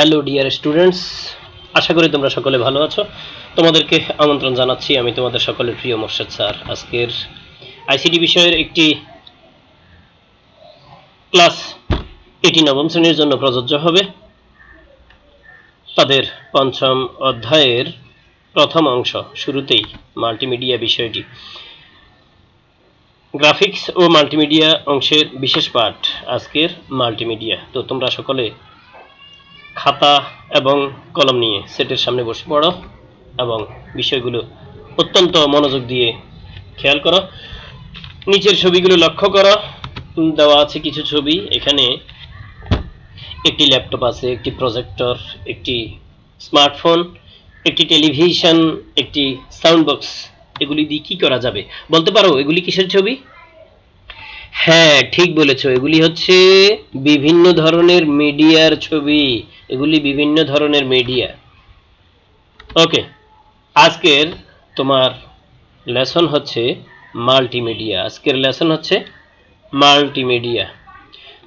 Hello dear students, আশা করি তোমরা সকলে ভালো আছো। তোমাদেরকে আমন্ত্রণ জানাচ্ছি আমি তোমাদের সকলের প্রিয় মোর্শেদ স্যার। আজকের আইসিটি বিষয়ের একটি ক্লাস এটি নবম শ্রেণীর জন্য প্রযোজ্য হবে। তাদের পঞ্চম অধ্যায়ের প্রথম অংশ, শুরুতেই মাল্টিমিডিয়া বিষয়টি, গ্রাফিক্স ও মাল্টিমিডিয়া অংশের বিশেষ পাঠ আজকের মাল্টিমিডিয়া। তো তোমরা সকলে খাতা এবং কলম নিয়ে সেটের সামনে বসে পড়ো এবং বিষয়গুলো অত্যন্ত মনোযোগ দিয়ে খেয়াল করো। নিচের ছবিগুলো লক্ষ্য করো, দেওয়া আছে কিছু ছবি। এখানে একটি ল্যাপটপ আছে, একটি প্রজেক্টর, একটি স্মার্টফোন, একটি টেলিভিশন, একটি সাউন্ড বক্স। এগুলি দিয়ে কি করা যাবে বলতে পারো? এগুলি কিসের ছবি? হ্যাঁ, ঠিক বলেছো, এগুলি হচ্ছে বিভিন্ন ধরনের মিডিয়ার ছবি। এগুলি বিভিন্ন ধরনের মিডিয়া। ওকে, আজকের তোমার লেসন হচ্ছে মাল্টিমিডিয়া। আজকের লেসন হচ্ছে মাল্টিমিডিয়া।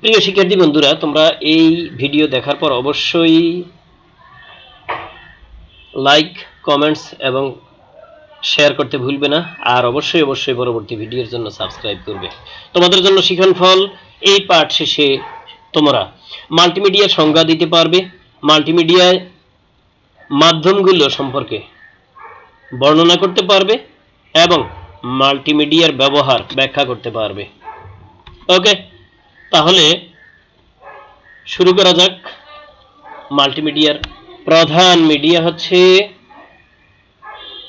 প্রিয় শিক্ষার্থী বন্ধুরা, তোমরা এই ভিডিও দেখার পর অবশ্যই লাইক, কমেন্টস এবং শেয়ার করতে ভুলবে না। আর অবশ্যই অবশ্যই পরবর্তী ভিডিওর জন্য সাবস্ক্রাইব করবে। তোমাদের জন্য শিখন ফল, এই পাঠ শেষে তোমরা মাল্টিমিডিয়ার সংজ্ঞা দিতে পারবে, মাল্টিমিডিয়ায় মাধ্যমগুলো সম্পর্কে বর্ণনা করতে পারবে এবং মাল্টিমিডিয়ার ব্যবহার ব্যাখ্যা করতে পারবে। ওকে, তাহলে শুরু করা যাক। মাল্টিমিডিয়ার প্রধান মিডিয়া হচ্ছে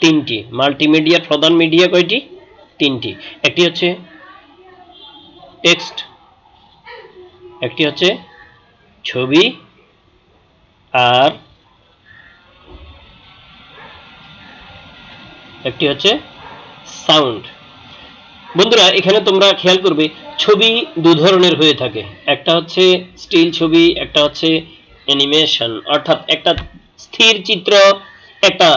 তিনটি। মাল্টিমিডিয়ার প্রধান মিডিয়া কয়টি? তিনটি। একটি হচ্ছে টেক্সট, একটি হচ্ছে ছবি, আর একটি হচ্ছে সাউন্ড। বন্ধুরা, এখানে তোমরা খেয়াল করবে ছবি দু ধরনের হয়ে থাকে। একটা হচ্ছে স্টিল ছবি, একটা হচ্ছে অ্যানিমেশন, অর্থাৎ একটা স্থির চিত্র, একটা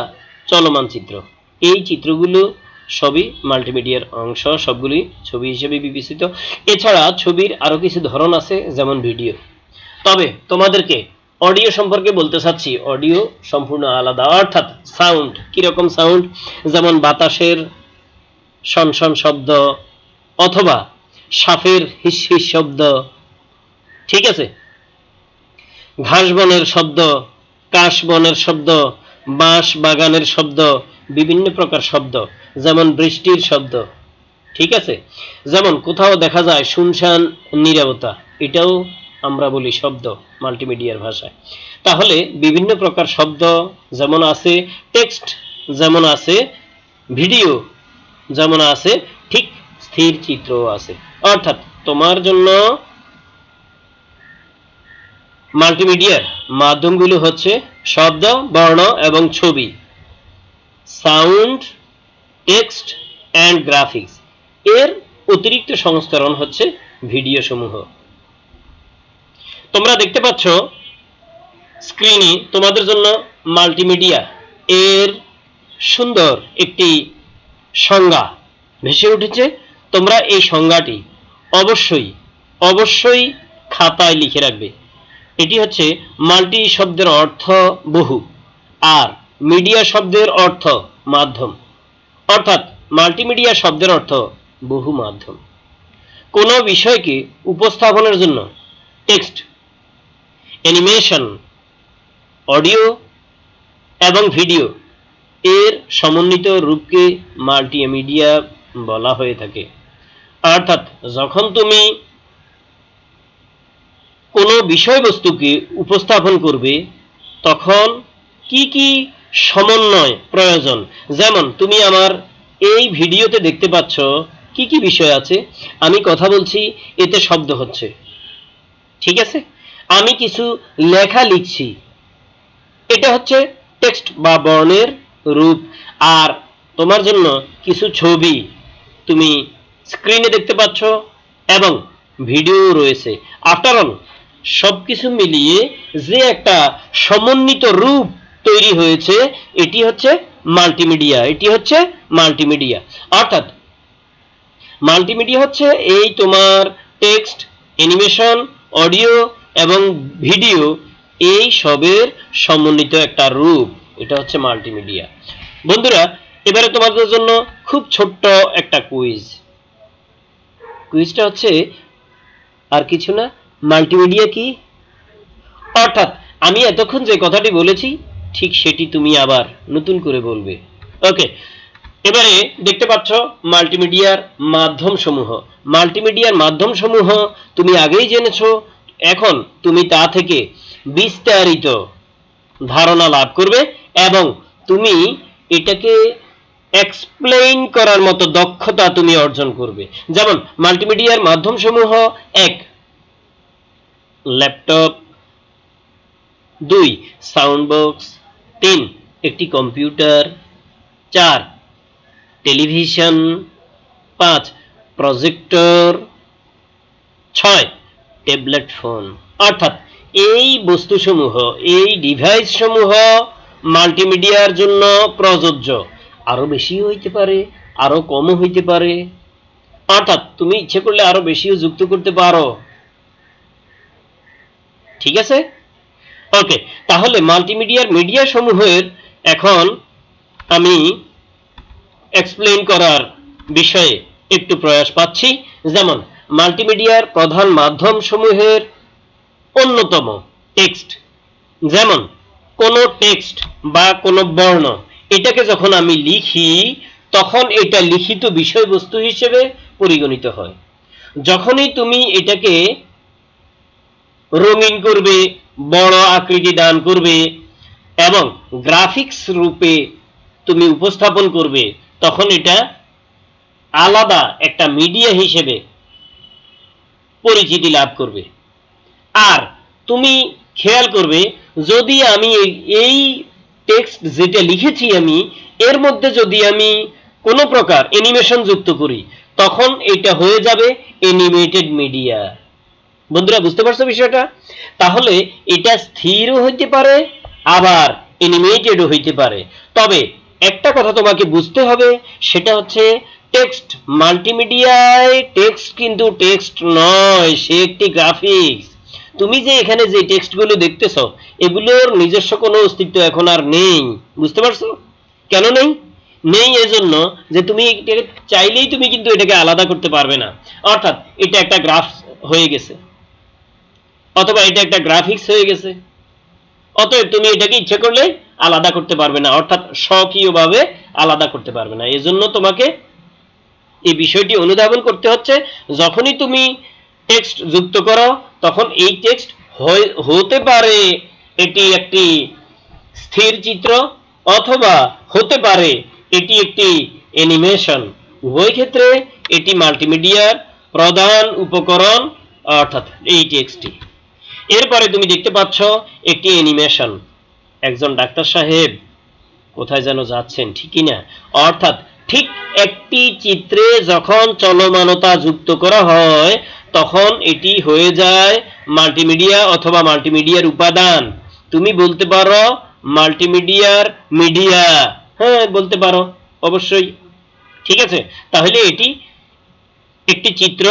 চলমান চিত্র। এই চিত্রগুলো সবই মাল্টিমিডিয়ার অংশ, সবগুলি ছবি হিসেবে বিবেচিত। এছাড়া ছবির আরো কিছু ধরন আছে, যেমন ভিডিও। তবে তোমাদেরকে অডিও সম্পর্কে বলতে চাচ্ছি। অডিও সম্পূর্ণ আলাদা, অর্থাৎ সাউন্ড। কিরকম সাউন্ড? যেমন বাতাসের শনশন শব্দ, অথবা সাপের হিস হিস শব্দ, ঠিক আছে, ঘাস বনের শব্দ, কাশ বনের শব্দ, বাঁশ বাগানের শব্দ, বিভিন্ন প্রকার শব্দ, যেমন বৃষ্টির শব্দ, ঠিক আছে, যেমন কোথাও দেখা যায় শুনশান নীরবতা, এটাও আমরা বলি শব্দ মাল্টিমিডিয়ার ভাষায়। তাহলে বিভিন্ন প্রকার শব্দ যেমন আছে, টেক্সট যেমন আছে, ভিডিও যেমন আছে, ঠিক স্থির চিত্রও আছে। অর্থাৎ তোমার জন্য মাল্টিমিডিয়ার মাধ্যমগুলো হচ্ছে শব্দ, বর্ণ এবং ছবি, সাউন্ড, টেক্সট অ্যান্ড গ্রাফিক্স। এর অতিরিক্ত সংস্করণ হচ্ছে ভিডিও সমূহ। তোমরা দেখতে পাচ্ছ স্ক্রিনে তোমাদের জন্য মাল্টিমিডিয়া এর সুন্দর একটি সংজ্ঞা ভেসে উঠেছে। তোমরা এই সংজ্ঞাটি অবশ্যই অবশ্যই খাতায় লিখে রাখবে। এটি হচ্ছে মাল্টি শব্দের অর্থ বহু, আর মিডিয়া শব্দের অর্থ মাধ্যম। অর্থাৎ মাল্টিমিডিয়া শব্দের অর্থ বহু মাধ্যম। কোনো বিষয়কে উপস্থাপনের জন্য টেক্সট, অ্যানিমেশন, অডিও এবং ভিডিও এর সমন্বিত রূপকে মাল্টিমিডিয়া বলা হয়ে থাকে। অর্থাৎ যখন তুমি কোনো বিষয়বস্তুকে উপস্থাপন করবে, তখন কি কি সমন্বয় প্রয়োজন। যেমন তুমি আমার এই ভিডিওতে দেখতে পাচ্ছ কি কি বিষয় আছে। আমি কথা বলছি, এতে শব্দ হচ্ছে, ঠিক আছে, আমি কিছু লেখা লিখছি, এটা হচ্ছে টেক্সট বা বর্ণের রূপ। আর তোমার জন্য কিছু ছবি তুমি স্ক্রিনে দেখতে পাচ্ছ এবং ভিডিও রয়েছে। আফটার অল সবকিছু মিলিয়ে যে একটা সমন্বিত রূপ তৈরি হয়েছে, এটি হচ্ছে মাল্টিমিডিয়া। এটি হচ্ছে মাল্টিমিডিয়া। অর্থাৎ মাল্টিমিডিয়া হচ্ছে এই তোমার টেক্সট, অ্যানিমেশন, অডিও এবং ভিডিও এই সবের সমন্বিত একটা রূপ, এটা হচ্ছে মাল্টিমিডিয়া। বন্ধুরা, এবারে তোমাদের জন্য খুব ছোট্ট একটা কুইজ। কুইজটা হচ্ছে আর কিছু না, মাল্টিমিডিয়া কি। অর্থাৎ আমি এতক্ষণ যে কথাটি বলেছি ঠিক সেটি তুমি আবার নতুন করে বলবে। ওকে, এবারে দেখতে পাচ্ছ মাল্টিমিডিয়ার মাধ্যম সমূহ। মাল্টিমিডিয়ার মাধ্যম সমূহ তুমি আগেই জেনেছো, এখন তুমি তা থেকে বিস্তারিত ধারণা লাভ করবে এবং তুমি এটাকে এক্সপ্লেইন করার মতো দক্ষতা তুমি অর্জন করবে। যেমন মাল্টিমিডিয়ার মাধ্যম সমূহ: 1 ল্যাপটপ, 2 সাউন্ড বক্স, 3 একটি computer, 4 television, 5 projector, 6 tablet phone. অর্থাৎ এই বস্তুসমূহ, এই ডিভাইস সমূহ মাল্টিমিডিয়ার জন্য প্রযোজ্য। আরো বেশি হইতে পারে, আরো কমও হইতে পারে, অর্থাৎ তুমি ইচ্ছে করলে আরো বেশিও যুক্ত করতে পারো। ঠিক আছে? ওকে, তাহলে মাল্টিমিডিয়ার মিডিয়া সমূহের এখন আমি এক্সপ্লেইন করার বিষয়ে একটু প্রয়াস পাচ্ছি। যেমন মাল্টিমিডিয়ার প্রধান মাধ্যম সমূহের অন্যতম টেক্সট। যেমন কোনো টেক্সট বা কোনো বর্ণ, এটাকে যখন আমি লিখি তখন এটা লিখিত বিষয়বস্তু হিসেবে পরিগণিত হয়। যখনই তুমি এটাকে রঙিন করবে, বড় আকৃতি দান করবে এবং গ্রাফিক্স রূপে তুমি উপস্থাপন করবে, তখন এটা আলাদা একটা মিডিয়া হিসেবে পরিচিতি লাভ করবে। আর তুমি খেয়াল করবে, যদি আমি এই টেক্সট যেটা লিখেছি আমি, এর মধ্যে যদি আমি কোনো প্রকার অ্যানিমেশন যুক্ত করি, তখন এটা হয়ে যাবে অ্যানিমেটেড মিডিয়া। বন্ধুরা, বুঝতে পারছো বিষয়টা? তাহলে এটা স্থিরও হইতে পারে, আবার অ্যানিমেটেডও হইতে পারে। তবে একটা কথা তোমাকে বুঝতে হবে, সেটা হচ্ছে টেক্সট মাল্টিমিডিয়ায় টেক্সট কিন্তু টেক্সট নয়, সে একটি গ্রাফিক্স। তুমি যে এখানে যে টেক্সটগুলো দেখতেছো, এগুলোর নিজস্ব কোনো অস্তিত্ব এখন আর নেই। বুঝতে পারছো? কেন নেই? নেই এজন্য যে তুমি চাইলেই তুমি কিন্তু এটাকে আলাদা করতে পারবে না। অর্থাৎ এটা একটা গ্রাফ হয়ে গেছে, অথবা এটা একটা গ্রাফিক্স হয়ে গেছে, অতএব তুমি এটাকে ইচ্ছে করলে আলাদা করতে পারবে না, অর্থাৎ স্বকীয়ভাবে আলাদা করতে পারবে না। এজন্য তোমাকে এই বিষয়টি অনুধাবন করতে হচ্ছে, যখনই তুমি টেক্সট যুক্ত করো তখন এই টেক্সট হতে পারে এটি একটি স্থির চিত্র, অথবা হতে পারে এটি একটি অ্যানিমেশন। উভয় ক্ষেত্রে এটি মাল্টিমিডিয়ার প্রধান উপকরণ, অর্থাৎ এই টেক্সটটি। এরপরে তুমি দেখতে পাচ্ছ একটি অ্যানিমেশন। একজন ডাক্তার সাহেব কোথায় যেন যাচ্ছেন, ঠিকই না? অর্থাৎ ঠিক একটি চিত্রে যখন চলমানতা যুক্ত করা হয় তখন এটি হয়ে যায় মাল্টিমিডিয়া অথবা মাল্টিমিডিয়ার উপাদান। তুমি বলতে পারো মাল্টিমিডিয়ার মিডিয়া, হ্যাঁ বলতে পারো, অবশ্যই। ঠিক আছে, তাহলে এটি একটি চিত্র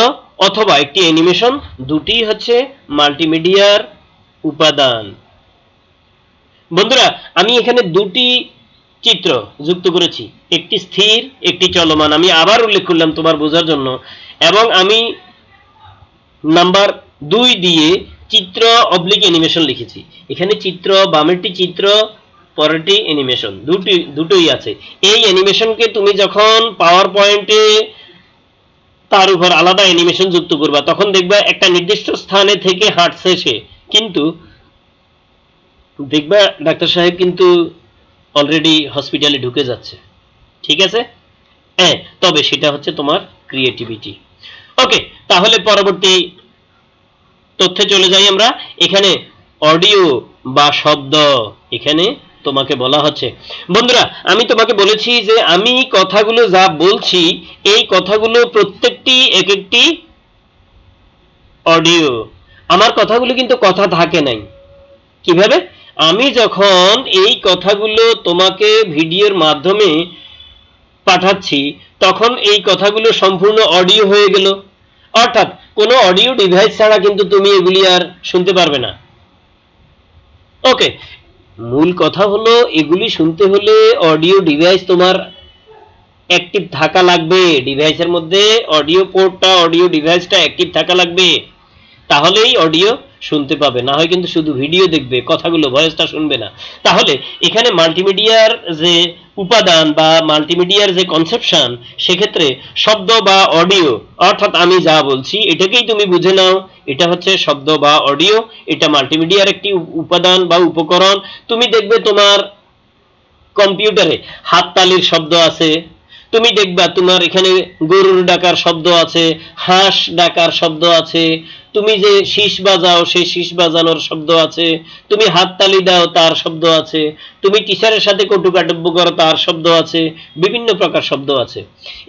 অথবা একটি অ্যানিমেশন, দুটি হচ্ছে মাল্টিমিডিয়ার উপাদান। বন্ধুরা, আমি এখানে দুটি চিত্র যুক্ত করেছি, একটি স্থির, একটি চলমান। আমি আবার উল্লেখ করলাম তোমার বোঝার জন্য, এবং আমি নাম্বার 2 দিয়ে চিত্র অবলিক অ্যানিমেশন লিখেছি। এখানে চিত্র, বামেরটি চিত্র, পরেরটি অ্যানিমেশন, দুটোই আছে। এই অ্যানিমেশনকে তুমি যখন পাওয়ার পয়েন্টে তার উপর আলাদা অ্যানিমেশন যুক্ত করবা, তখন দেখবা একটা নির্দিষ্ট স্থানে থেকে হাঁটছে সে, কিন্তু দেখবা ডাক্তার সাহেব কিন্তু অলরেডি হসপিটালে ঢুকে যাচ্ছে। ঠিক আছে? হ্যাঁ, তবে সেটা হচ্ছে তোমার ক্রিয়েটিভিটি। ওকে, তাহলে পরবর্তী তথ্যে চলে যাই আমরা। এখানে অডিও বা শব্দ, এখানে তোমাকে বলা হচ্ছে। বন্ধুরা, আমি তোমাকে বলেছি যে আমি কথাগুলো যা বলছি এই কথাগুলো প্রত্যেকটি এক একটি অডিও। আমার কথাগুলো কিন্তু কথা থাকে নাই। কিভাবে? আমি যখন এই কথাগুলো তোমাকে ভিডিওর মাধ্যমে পাঠাচ্ছি তখন এই কথাগুলো সম্পূর্ণ অডিও হয়ে গেল। অর্থাৎ কোনো অডিও ডিভাইস ছাড়া কিন্তু তুমি এগুলি আর শুনতে পারবে না। ওকে, মূল কথা হলো এগুলি শুনতে হলে অডিও ডিভাইস তোমার অ্যাক্টিভ থাকা লাগবে। ডিভাইসের মধ্যে অডিও পোর্টটা, অডিও ডিভাইসটা অ্যাক্টিভ থাকা লাগবে, তাহলেই অডিও শুনতে পাবে, না হয় কিন্তু শুধু ভিডিও দেখবে, কথাগুলো ভয়েসটা শুনবে না। তাহলে এখানে মাল্টিমিডিয়ার যে উপাদান বা মাল্টিমিডিয়ার যে কনসেপশন, সেক্ষেত্রে শব্দ বা অডিও, অর্থাৎ আমি যা বলছি এটাকেই তুমি বুঝে নাও, এটা হচ্ছে শব্দ বা অডিও, এটা মাল্টিমিডিয়ার একটি উপাদান বা উপকরণ। তুমি দেখবে তোমার কম্পিউটারে হাততালির শব্দ আছে, তুমি দেখবা তোমার এখানে গরুর ডাকার শব্দ আছে, হাঁস ডাকার শব্দ আছে, তুমি যে শীষ বাজাও সেই শীষ বাজানোর শব্দ আছে, তুমি হাততালি দাও তার শব্দ আছে, তুমি টিচারের সাথে কটুকাটব্য করো তার শব্দ আছে, বিভিন্ন প্রকার শব্দ আছে।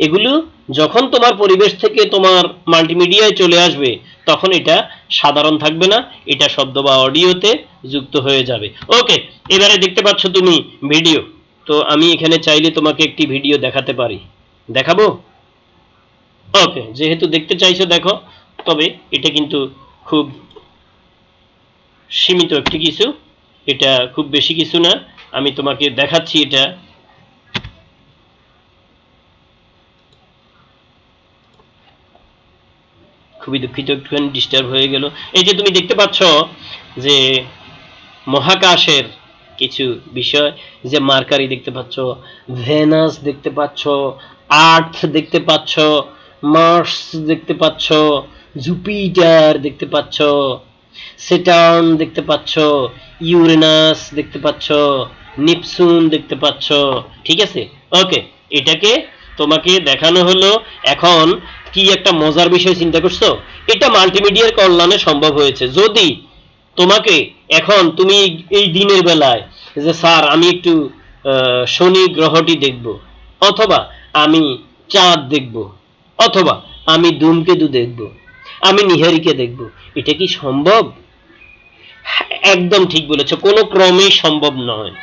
এগুলো যখন তোমার পরিবেশ থেকে তোমার মাল্টিমিডিয়ায় চলে আসবে তখন এটা সাধারণ থাকবে না, এটা শব্দ বা অডিওতে যুক্ত হয়ে যাবে। ওকে, এবারে দেখতে পাচ্ছ তুমি ভিডিও। তো আমি এখানে চাইলে তোমাকে একটি ভিডিও দেখাতে পারি, দেখাবো? ওকে, যেহেতু দেখতে চাইছো দেখো, তবে এটা কিন্তু খুব সীমিত একটি কিছু, এটা খুব বেশি কিছু না, আমি তোমাকে দেখাচ্ছি। এটা খুবই দুঃখিত, একটুখানি ডিস্টার্ব হয়ে গেল। এই যে তুমি দেখতে পাচ্ছ যে মহাকাশের কিছু বিষয়, যে মার্কারি দেখতে পাচ্ছ, ভেনাস দেখতে পাচ্ছ, আর্থ দেখতে পাচ্ছ, মার্স দেখতে পাচ্ছ, জুপিটার দেখতে পাচ্ছ, স্যাটার্ন দেখতে পাচ্ছ, ইউরেনাস দেখতে পাচ্ছ, নেপচুন দেখতে পাচ্ছ। ঠিক আছে, ওকে, এটাকে তোমাকে দেখানো হলো। এখন কি একটা মজার বিষয় চিন্তা করছো, এটা মাল্টিমিডিয়ার কল্যাণে সম্ভব হয়েছে। যদি তোমাকে এখন তুমি এই দিনের বেলায় যে স্যার আমি একটু শনি গ্রহটি দেখব, অথবা আমি চাঁদ দেখব, অথবা আমি ধূমকেতু দেখব, আমি নিহারিকা দেখব, এটা কি সম্ভব? একদম ঠিক বলেছো, কোনো ক্রমেই সম্ভব নয়।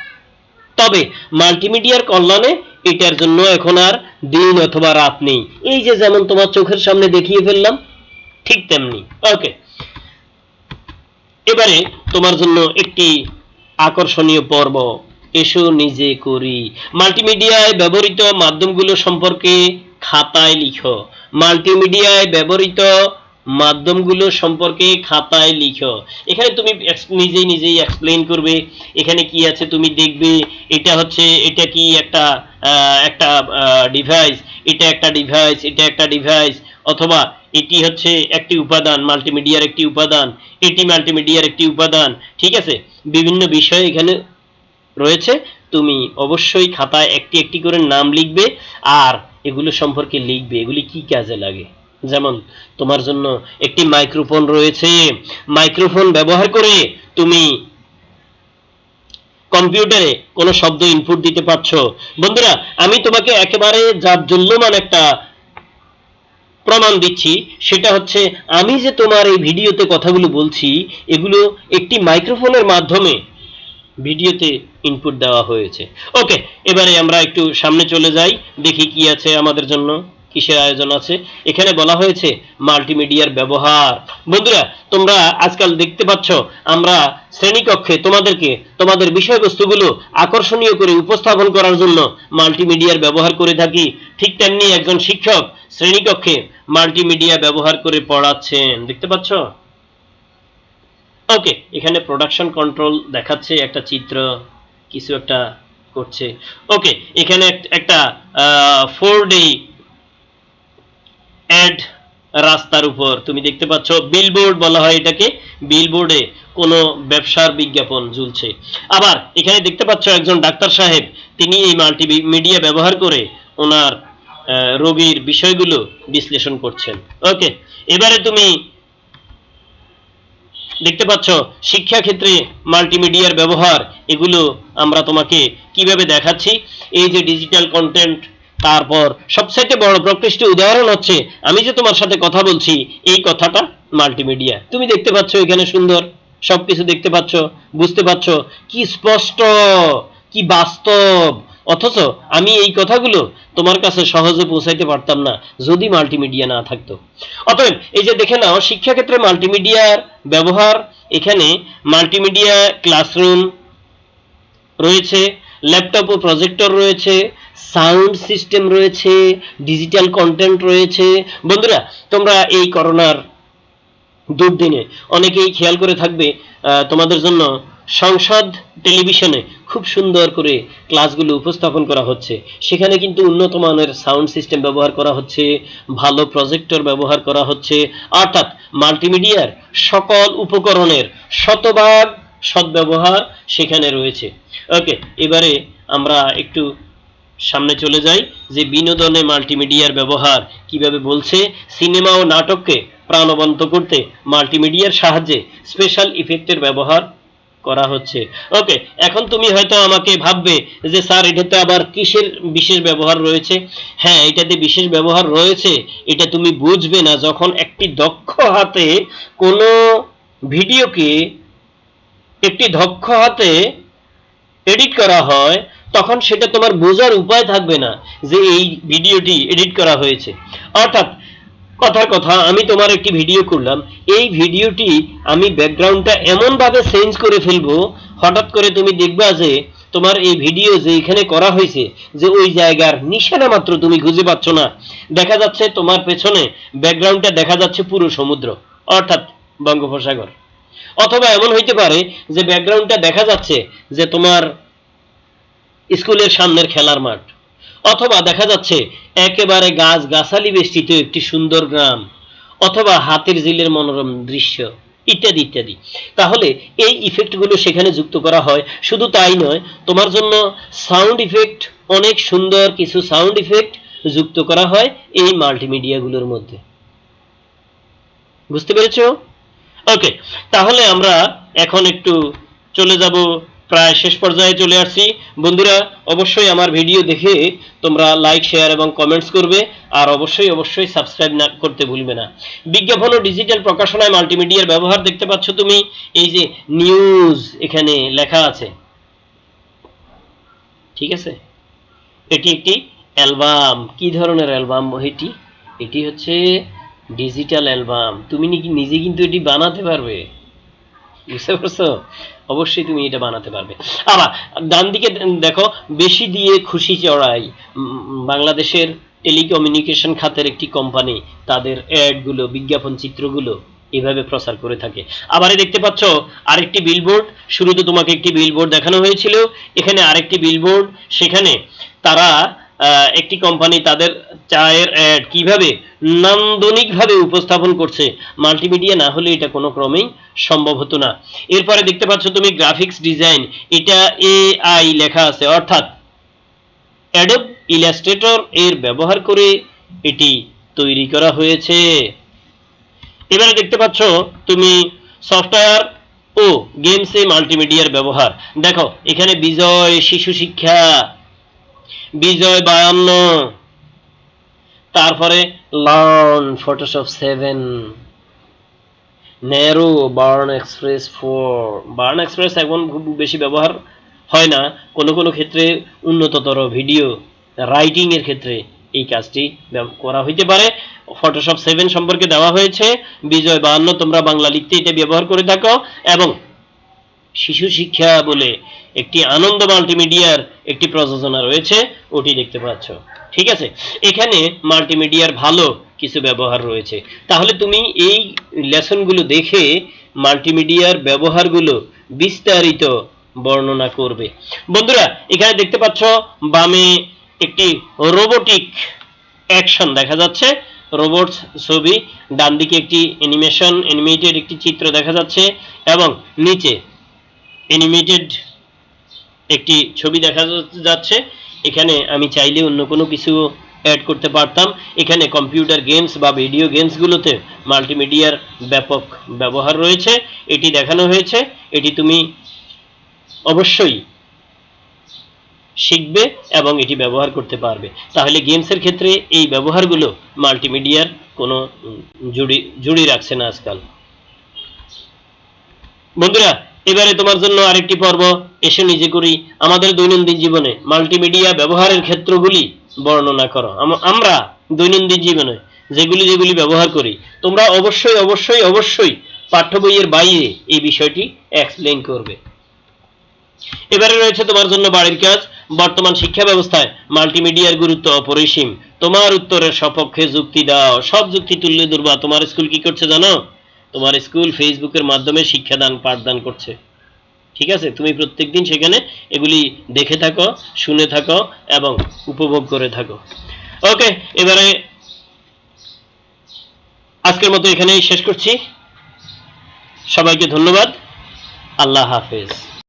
তবে মাল্টিমিডিয়ার কল্যাণে এটার জন্য এখন আর দিন অথবা রাত নেই। এই যে যেমন তোমার চোখের সামনে দেখিয়ে ফেললাম, ঠিক তেমনি। ওকে, এবারে তোমার জন্য একটি আকর্ষণীয় পর্ব, এসো নিজে করি। মাল্টিমিডিয়ায় ব্যবহৃত মাধ্যমগুলো সম্পর্কে খাতায় লিখো। মাল্টিমিডিয়ায় ব্যবহৃত মাধ্যমগুলো সম্পর্কে খাতায় লিখো। এখানে তুমি নিজেই এক্সপ্লেইন করবে, এখানে কি আছে তুমি দেখবে, এটা হচ্ছে, এটা কি একটা একটা ডিভাইস, এটা একটা ডিভাইস, এটা একটা ডিভাইস, অথবা এটি হচ্ছে একটি উপাদান, মাল্টিমিডিয়ার একটি উপাদান, এটি মাল্টিমিডিয়ার একটি উপাদান। ঠিক আছে, বিভিন্ন বিষয় এখানে রয়েছে, তুমি অবশ্যই খাতায় একটি একটি করে নাম লিখবে আর এগুলো সম্পর্কে লিখবে এগুলি কি কাজে লাগে। যেমন তোমার জন্য একটি মাইক্রোফোন রয়েছে, মাইক্রোফোন ব্যবহার করে তুমি কম্পিউটারে কোনো শব্দ ইনপুট দিতে পারছো। বন্ধুরা, আমি তোমাকে একেবারে জাজ্বল্যমান একটা প্রমাণ দিচ্ছি, সেটা হচ্ছে আমি যে তোমার এই ভিডিওতে কথাগুলো বলছি এগুলো একটি মাইক্রোফোনের মাধ্যমে ভিডিওতে ইনপুট দেওয়া হয়েছে। ওকে, এবারে আমরা একটু সামনে চলে যাই, দেখি কি আছে আমাদের জন্য, কিসের আয়োজন আছে। এখানে বলা হয়েছে মাল্টিমিডিয়ার ব্যবহার। বন্ধুরা, তোমরা আজকাল দেখতে পাচ্ছ আমরা শ্রেণীকক্ষে তোমাদেরকে তোমাদের বিষয়বস্তুগুলো আকর্ষণীয় করে উপস্থাপন করার জন্য মাল্টিমিডিয়ার ব্যবহার করে থাকি। ঠিক তেমনি একজন শিক্ষক শ্রেণীকক্ষে মাল্টিমিডিয়া ব্যবহার করে পড়াচ্ছেন, দেখতে পাচ্ছ? ওকে, এখানে প্রোডাকশন কন্ট্রোল দেখাচ্ছে, একটা চিত্র কিছু একটা করছে। ওকে, এখানে একটা 4D অ্যাড রাস্তার উপর তুমি দেখতে পাচ্ছ, বিলবোর্ড বলা হয় এটাকে, বিলবোর্ডে কোনো ব্যবসার বিজ্ঞাপন ঝুলছে। আবার এখানে দেখতে পাচ্ছ একজন ডাক্তার সাহেব, তিনি এই মাল্টিমিডিয়া ব্যবহার করে ওনার রোগীর বিষয়গুলো বিশ্লেষণ করছেন। ওকে, এবারে তুমি দেখতে পাচ্ছ শিক্ষাক্ষেত্রে মাল্টিমিডিয়ার ব্যবহার, এগুলো আমরা তোমাকে কিভাবে দেখাচ্ছি। এই যে ডিজিটাল কন্টেন্ট, তারপর সবচাইতে বড় প্রকৃষ্ট উদাহরণ হচ্ছে আমি যে তোমার সাথে কথা বলছি, এই কথাটা মাল্টিমিডিয়া। তুমি দেখতে পাচ্ছ এখানে সুন্দর সবকিছু দেখতে পাচ্ছ, বুঝতে পাচ্ছ, কি স্পষ্ট, কি বাস্তব। অথচ আমি এই কথাগুলো তোমার কাছে সহজে পৌঁছাইতে পারতাম না যদি মাল্টিমিডিয়া না থাকতো। অতএব এই যে দেখে নাও, শিক্ষাক্ষেত্রে মাল্টিমিডিয়ার ব্যবহার এখানে মাল্টিমিডিয়া ক্লাসরুম রয়েছে, ল্যাপটপ ও প্রজেক্টর রয়েছে, সাউন্ড সিস্টেম রয়েছে, ডিজিটাল কন্টেন্ট রয়েছে। বন্ধুরা, তোমরা এই করোনার দুর্দিনে অনেকেই খেয়াল করে থাকবে তোমাদের জন্য সংসদ টেলিভিশনে খুব সুন্দর করে ক্লাসগুলো উপস্থাপন করা হচ্ছে। সেখানে কিন্তু উন্নত মানের সাউন্ড সিস্টেম ব্যবহার করা হচ্ছে, ভালো প্রজেক্টর ব্যবহার করা হচ্ছে, অর্থাৎ মাল্টিমিডিয়ার সকল উপকরণের শতভাগ সদ্ব্যবহার সেখানে রয়েছে। ওকে, এবারে আমরা একটু সামনে চলে যাই যে বিনোদনে মাল্টিমিডিয়ার ব্যবহার কিভাবে বলছে। সিনেমা ও নাটককে প্রাণবন্ত করতে মাল্টিমিডিয়ার সাহায্যে স্পেশাল ইফেক্টের ব্যবহার করা হচ্ছে। ওকে, এখন তুমি হয়তো আমাকে ভাববে যে স্যার এটাতে আবার কিসের বিশেষ ব্যবহার রয়েছে। হ্যাঁ, এটাতে বিশেষ ব্যবহার রয়েছে, এটা তুমি বুঝবে না যখন একটি দক্ষ হাতে কোনো ভিডিওকে একটি দক্ষ হাতে এডিট করা হয়, তখন সেটা তোমার বোঝার উপায় থাকবে না যে এই ভিডিওটি এডিট করা হয়েছে। অর্থাৎ কথার কথা, আমি তোমার একটি ভিডিও করলাম, এই ভিডিওটি আমি ব্যাকগ্রাউন্ডটা এমনভাবে চেঞ্জ করে ফেলবো, হঠাৎ করে তুমি দেখবা যে তোমার এই ভিডিও যে এখানে করা হয়েছে যে ওই জায়গার নিশানা মাত্র তুমি খুঁজে পাচ্ছ না। দেখা যাচ্ছে তোমার পেছনে ব্যাকগ্রাউন্ডটা দেখা যাচ্ছে পুরো সমুদ্র, অর্থাৎ বঙ্গোপসাগর। অথবা এমন হইতে পারে যে ব্যাকগ্রাউন্ডটা দেখা যাচ্ছে যে তোমার স্কুলের সামনের খেলার মাঠ, অথবা দেখা যাচ্ছে একেবারে গাছ গাছালি বেষ্টিত একটি সুন্দর গ্রাম, অথবা হাতের ঝিলের মনোরম দৃশ্য, ইত্যাদি ইত্যাদি। তাহলে এই ইফেক্টগুলো সেখানে যুক্ত করা হয়। শুধু তাই নয়, তোমার জন্য সাউন্ড ইফেক্ট, অনেক সুন্দর কিছু সাউন্ড ইফেক্ট যুক্ত করা হয় এই মাল্টিমিডিয়াগুলোর মধ্যে। বুঝতে পেরেছো? ওকে, তাহলে আমরা এখন একটু চলে যাব, প্রায় শেষ পর্যায়ে চলে আসছি। বন্ধুরা, অবশ্যই আমার ভিডিও দেখে তোমরা লাইক, শেয়ার এবং কমেন্টস করবে, আর অবশ্যই অবশ্যই সাবস্ক্রাইব না করতে ভুলবে না। বিজ্ঞাপন ও ডিজিটাল প্রকাশনায় মাল্টিমিডিয়ার ব্যবহার দেখতে পাচ্ছ তুমি, এই যে নিউজ এখানে লেখা আছে, ঠিক আছে? এটি একটি অ্যালবাম। কি ধরনের অ্যালবাম এটি? এটি হচ্ছে ডিজিটাল অ্যালবাম। তুমি নিজে কিন্তু এটি বানাতে পারবে, বুঝতে পারছো? অবশ্যই তুমি এটা বানাতে পারবে। আবার ডান দিকে দেখো, বেশি দিয়ে খুশি চড়াই, বাংলাদেশের টেলিকমিউনিকেশন খাতের একটি কোম্পানি তাদের অ্যাডগুলো, বিজ্ঞাপন চিত্রগুলো এভাবে প্রচার করে থাকে। আবার দেখতে পাচ্ছ আরেকটি বিলবোর্ড, শুরুতে তোমাকে একটি বিলবোর্ড দেখানো হয়েছিল, এখানে আরেকটি বিলবোর্ড, সেখানে তারা একটি কোম্পানি তাদের চায়ের অ্যাড কিভাবে নান্দনিকভাবে উপস্থাপন করছে। মাল্টিমিডিয়া না হলে এটা কোনো ক্রমেই সম্ভব হতো না। এরপরে দেখতে পাচ্ছ তুমি গ্রাফিক্স ডিজাইন, এটা এআই লেখা আছে, অর্থাৎ অ্যাডোব ইলাস্ট্রেটর এর ব্যবহার করে এটি তৈরি করা হয়েছে। এবারে দেখতে পাচ্ছ তুমি সফটওয়্যার ও গেমসে মাল্টিমিডিয়ার ব্যবহার। দেখো এখানে বিজয় শিশু শিক্ষা, বিজয় 52, তারপরে learn Photoshop 7, narrow, burn express 4। Burn express এখন খুব বেশি ব্যবহার হয় না, কোনো কোনো ক্ষেত্রে উন্নততর ভিডিও রাইটিং এর ক্ষেত্রে এই কাজটি করা হইতে পারে। ফটোশপ 7 সম্পর্কে দেওয়া হয়েছে। বিজয় 52 তোমরা বাংলা লিখতে এটা ব্যবহার করে থাকো। এবং শিশু শিক্ষা বলে একটি আনন্দ মাল্টিমিডিয়ার একটি প্রযোজনা রয়েছে, ওটি দেখতে পাচ্ছ, ঠিক আছে? এখানে মাল্টিমিডিয়ার ভালো কিছু ব্যবহার রয়েছে। তাহলে তুমি এই লেসনগুলো দেখে মাল্টিমিডিয়ার ব্যবহারগুলো বিস্তারিত বর্ণনা করবে। বন্ধুরা, এখানে দেখতে পাচ্ছ বামে একটি রোবোটিক অ্যাকশন দেখা যাচ্ছে, রোবটস ছবি, ডান দিকে একটি অ্যানিমেটেড একটি চিত্র দেখা যাচ্ছে, এবং নিচে অ্যানিমেটেড একটি ছবি দেখা যাচ্ছে। এখানে আমি চাইলে অন্য কোনো কিছু অ্যাড করতে পারতাম। এখানে কম্পিউটার গেমস বা ভিডিও গেমসগুলোতে মাল্টিমিডিয়ার ব্যাপক ব্যবহার রয়েছে, এটি দেখানো হয়েছে। এটি তুমি অবশ্যই শিখবে এবং এটি ব্যবহার করতে পারবে। তাহলে গেমসের ক্ষেত্রে এই ব্যবহারগুলো মাল্টিমিডিয়ার কোনো জুড়ি রাখছে না আজকাল। বন্ধুরা, এবারে তোমার জন্য আরেকটি পর্ব, এসে নিজে করি আমাদের দৈনন্দিন জীবনে মাল্টিমিডিয়া ব্যবহারের ক্ষেত্রগুলি বর্ণনা করো। আমরা দৈনন্দিন জীবনে যেগুলি ব্যবহার করি, তোমরা অবশ্যই অবশ্যই অবশ্যই পাঠ্য বইয়ের বাইরে এই বিষয়টি এক্সপ্লেইন করবে। এবারে রয়েছে তোমার জন্য বাড়ির কাজ। বর্তমান শিক্ষা ব্যবস্থায় মাল্টিমিডিয়ার গুরুত্ব অপরিসীম। তোমার উত্তরের সপক্ষে যুক্তি দাও, সব যুক্তি তুলে ধরবা। তোমার স্কুল কি করছে জানো? তোমার স্কুল ফেসবুকের মাধ্যমে শিক্ষাদান পাঠদান করছে, ঠিক আছে? তুমি প্রত্যেকদিন সেখানে এগুলি দেখে থাকো, শুনে থাকো এবং উপভোগ করে থাকো। ওকে, এবারে আজকের মতো এখানেই শেষ করছি। সবাইকে ধন্যবাদ। আল্লাহ হাফেজ।